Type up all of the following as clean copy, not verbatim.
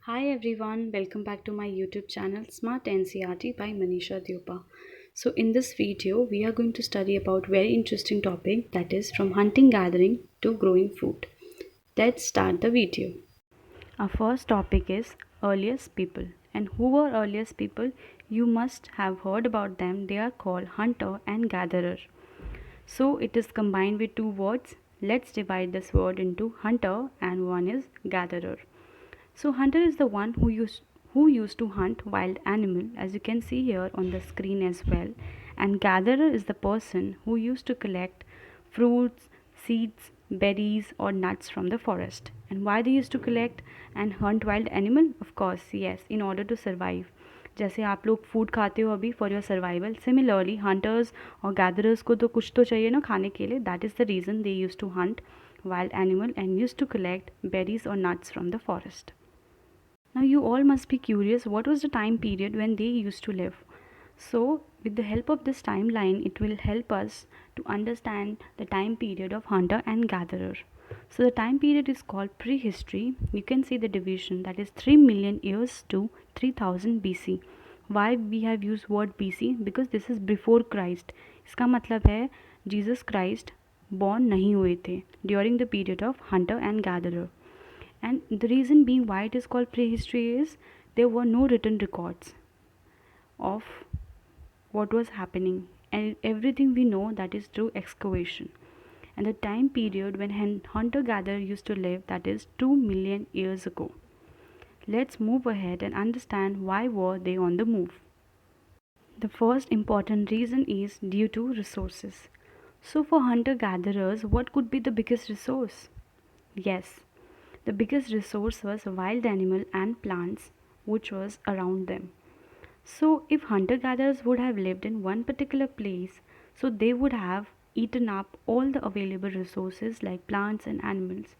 Hi everyone, welcome back to my YouTube channel Smart NCRT by Manisha Dyopa. So in this video, we are going to study about very interesting topic, that is from hunting gathering to growing food. Let's start the video. Our first topic is earliest people. And who were earliest people? You must have heard about them. They are called hunter and gatherer. So it is combined with two words. Let's divide this word into hunter and one is gatherer. So hunter is the one who used to hunt wild animal, as you can see here on the screen as well, and gatherer is the person who used to collect fruits, seeds, berries or nuts from the forest. And why they used to collect and hunt wild animal? Of course, yes, in order to survive. जैसे आप लोग food खाते हो अभी for your survival, similarly hunters और gatherers को तो कुछ तो चाहिए ना खाने के लिए. That is the reason they use to hunt wild animal and used to collect berries or nuts from the forest. Now, you all must be curious what was the time period when they used to live. So, with the help of this timeline, it will help us to understand the time period of hunter and gatherer. So, the time period is called prehistory. You can see the division, that is 3 million years to 3000 BC. Why we have used word BC? Because this is before Christ. इसका मतलब है Jesus Christ born नहीं हुए थे during the period of hunter and gatherer. And the reason being why it is called prehistory is there were no written records of what was happening, and everything we know that is through excavation. And the time period when hunter gatherer used to live, that is 2 million years ago. Let's move ahead and understand why were they on the move. The first important reason is due to resources. So for hunter gatherers, what could be the biggest resource? Yes, the biggest resource was wild animal and plants which was around them. So if hunter gatherers would have lived in one particular place, so they would have eaten up all the available resources like plants and animals,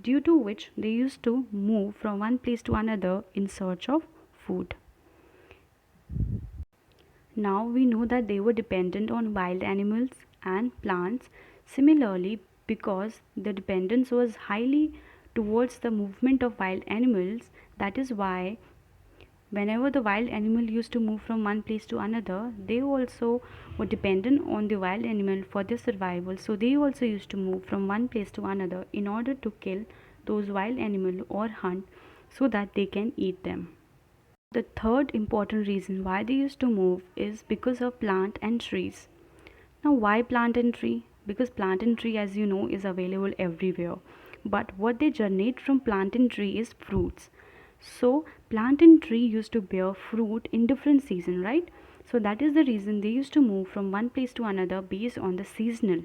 due to which they used to move from one place to another in search of food. Now we know that they were dependent on wild animals and plants. Similarly, because the dependence was highly towards the movement of wild animals, that is why whenever the wild animal used to move from one place to another, they also were dependent on the wild animal for their survival. So they also used to move from one place to another in order to kill those wild animal or hunt so that they can eat them. The third important reason why they used to move is because of plant and trees. Now, why plant and tree? Because plant and tree, as you know, is available everywhere. But what they generate from plant and tree is fruits. So, plant and tree used to bear fruit in different season, right? So that is the reason they used to move from one place to another based on the seasonal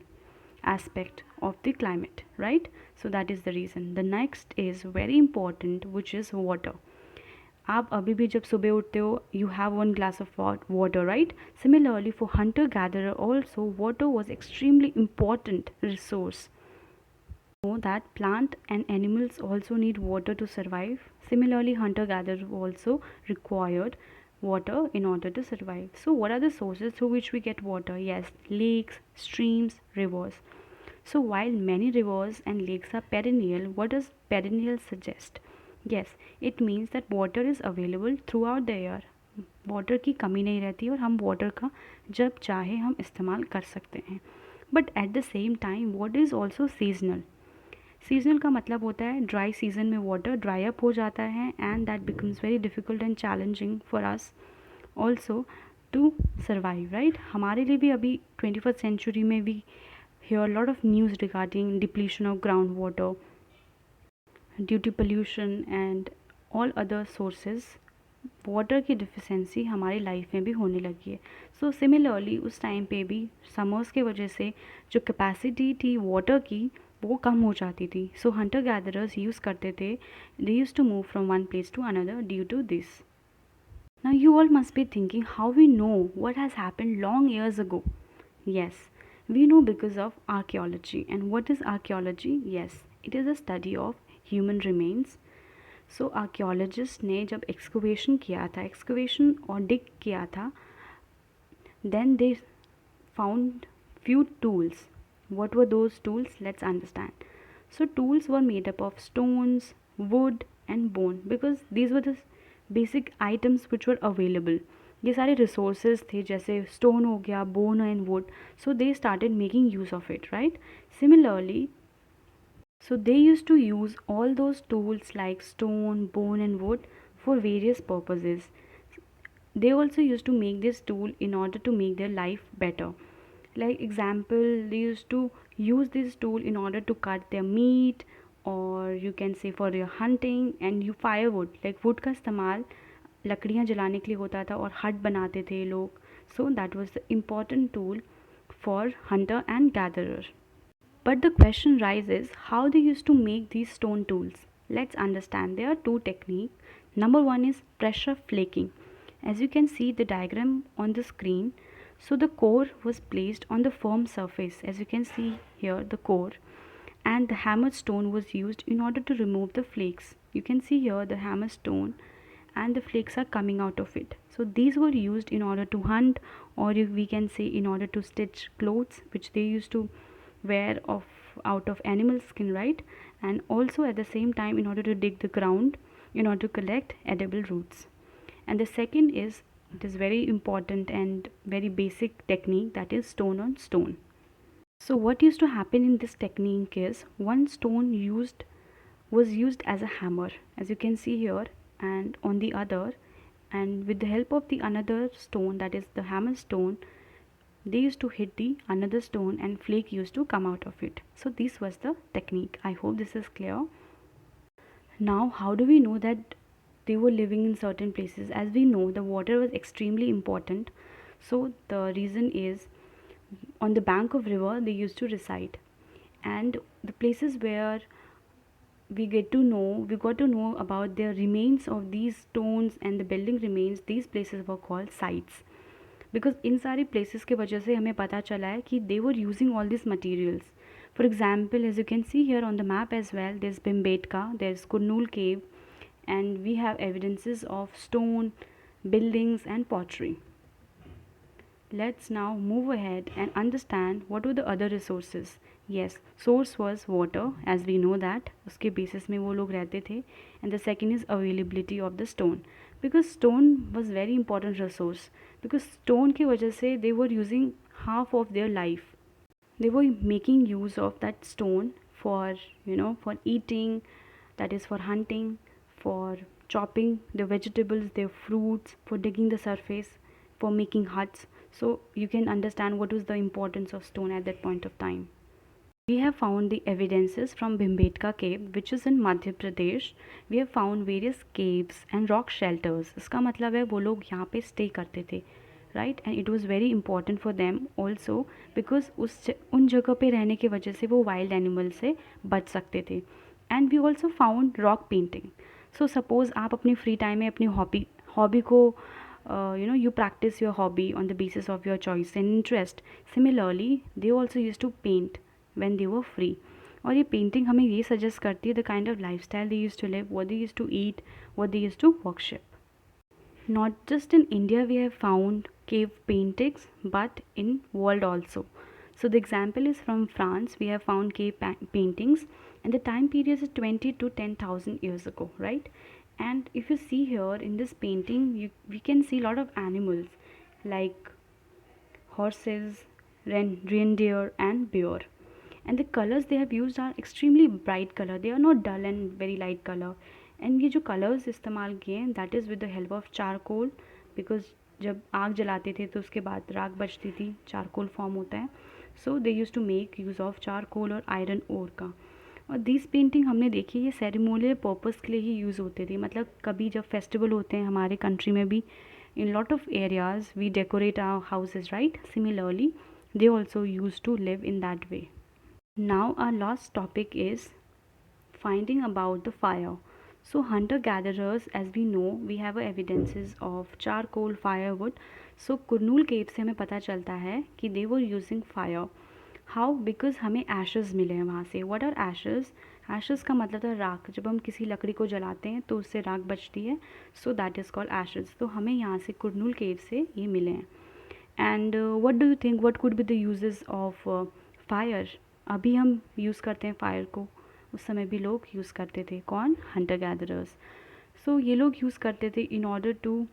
aspect of the climate, right? So that is the reason. The next is very important, which is water. आप अभी भी जब सुबह उठते हो you have one glass of water, right? Similarly, for hunter gatherer also, water was extremely important resource. Know that plant and animals also need water to survive. Similarly, hunter gatherer also required water in order to survive. So what are the sources through which we get water? Yes, lakes, streams, rivers. So while many rivers and lakes are perennial, what does perennial suggest? Yes, it means that water is available throughout the year. Water की कमी नहीं रहती और हम water का जब चाहे हम इस्तेमाल कर सकते हैं. But at the same time water is also seasonal. Seasonal का मतलब होता है ड्राई सीजन में वाटर ड्राई अप हो जाता है and that becomes very difficult and challenging for us also to survive, right. हमारे लिए भी अभी 21st सेंचुरी में भी hear a lot of news regarding depletion of groundwater due to pollution and all other sources. Water की deficiency हमारी life में भी होने लगी है. सो सिमिलरली उस टाइम पे भी समर्स के वजह से जो कैपेसिटी थी वाटर की वो कम हो जाती थी. सो हंटर गैदरर्स यूज़ करते थे, they use to move from one place to another due to this. Now you all must be thinking how we know what has happened long years ago. Yes, we know because of archaeology. And what is archaeology? Yes, it is a study of human remains. So archaeologist ने जब excavation किया था, excavation और dig किया था, then they found few tools. What were those tools? Let's understand. So tools were made up of stones, wood, and bone, because these were the basic items which were available. ये सारे resources थे, जैसे stone हो गया, bone and wood, so they started making use of it, right? Similarly, so they used to use all those tools like stone, bone and wood for various purposes. They also used to make this tool in order to make their life better. Like example, they used to use this tool in order to cut their meat, or you can say for your hunting, and you firewood, like wood का इस्तेमाल लकड़ियाँ जलाने के लिए होता था और हट बनाते थे लोग. So that was the important tool for hunter and gatherer. But the question rises, how they used to make these stone tools. Let's understand. There are two techniques. Number one is pressure flaking. As you can see the diagram on the screen, so the core was placed on the firm surface. As you can see here, the core, and the hammered stone was used in order to remove the flakes. You can see here the hammered stone and the flakes are coming out of it. So these were used in order to hunt, or we can say in order to stitch clothes which they used to wear of out of animal skin, right? And also at the same time in order to dig the ground in order to collect edible roots. And the second is, it is very important and very basic technique, that is stone on stone. So what used to happen in this technique is, one stone was used as a hammer, as you can see here, and on the other, and with the help of the another stone, that is the hammer stone, they used to hit the another stone and flake used to come out of it. So this was the technique. I hope this is clear. Now how do we know that they were living in certain places? As we know, the water was extremely important, so the reason is, on the bank of river they used to reside, and the places where we got to know about the remains of these stones and the building remains, these places were called sites. Because in सारी places के वजह से हमें पता चला है कि they were using all this materials. For example, as you can see here on the map as well, there is Bhimbetka, there is Kurnool cave, and we have evidences of stone, buildings and pottery. Let's now move ahead and understand what were the other resources. Yes, source was water, as we know that उसके basis में वो लोग रहते थे. And the second is availability of the stone, because stone was very important resource, because stone की वजह से they were using half of their life. They were making use of that stone for, for eating, that is for hunting, for chopping the vegetables, their fruits, for digging the surface, for making huts. So you can understand what was the importance of stone at that point of time. We have found the evidences from Bhimbetka cave, which is in Madhya Pradesh. We have found various caves and rock shelters. इसका मतलब है वो लोग यहाँ पे stay करते थे, right? And it was very important for them also, because उन जगह पे रहने की वजह से वो wild animal से बच सकते थे. And we also found rock painting. So suppose आप अपनी free time में अपनी hobby को you practice your hobby on the basis of your choice and interest. Similarly, they also used to paint when they were free. और ये painting हमें ये suggest करती है the kind of lifestyle they use to live, what they use to eat, what they use to worship. Not just in India we have found cave paintings, but in world also. So the example is from France. We have found cave paintings, and the time period is 20 to 10,000 years ago, right? And if you see here in this painting, we can see a lot of animals like horses, reindeer and bear. And the colors they have used are extremely bright color. They are not dull and very light color. And ये जो colors इस्तेमाल किए हैं, that is with the help of charcoal, because जब आग जलाते थे तो उसके बाद राख बचती थी, charcoal form होता है. So they used to make use of charcoal और iron ore का. और दिस पेंटिंग हमने देखी, ये सेरेमोनियल पर्पस के लिए ही यूज़ होते थे. मतलब कभी जब फेस्टिवल होते हैं हमारे कंट्री में भी, in lot of areas we decorate our houses, right? Similarly, they also used to live in that way. Now our last topic is finding about the fire. So hunter gatherers, as we know, we have evidences of charcoal, firewood. So Kurnool केव से हमें पता चलता है कि they were using fire. How? Because हमें ashes मिले हैं वहाँ से. What are ashes? Ashes का मतलब था राख. जब हम किसी लकड़ी को जलाते हैं तो उससे राख बचती है, so that is called ashes. तो हमें यहाँ से कुरनूल केव से ये मिले हैं. And what do you think, what could be the uses of fire? अभी हम यूज़ करते हैं फायर को उस समय भी लोग यूज़ करते थे। कौन? Hunter gatherers. सो ये लोग यूज़ करते थे in order to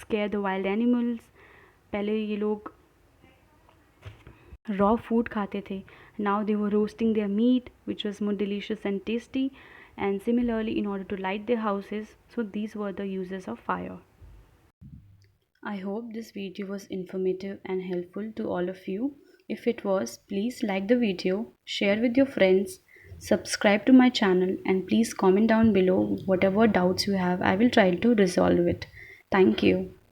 scare the wild animals. पहले ये लोग raw food खाते थे. Now they were roasting their meat, which was more delicious and tasty. And similarly, in order to light their houses, so these were the uses of fire. I hope this video was informative and helpful to all of you. If it was, please like the video, share with your friends, subscribe to my channel, and please comment down below whatever doubts you have. I will try to resolve it. Thank you.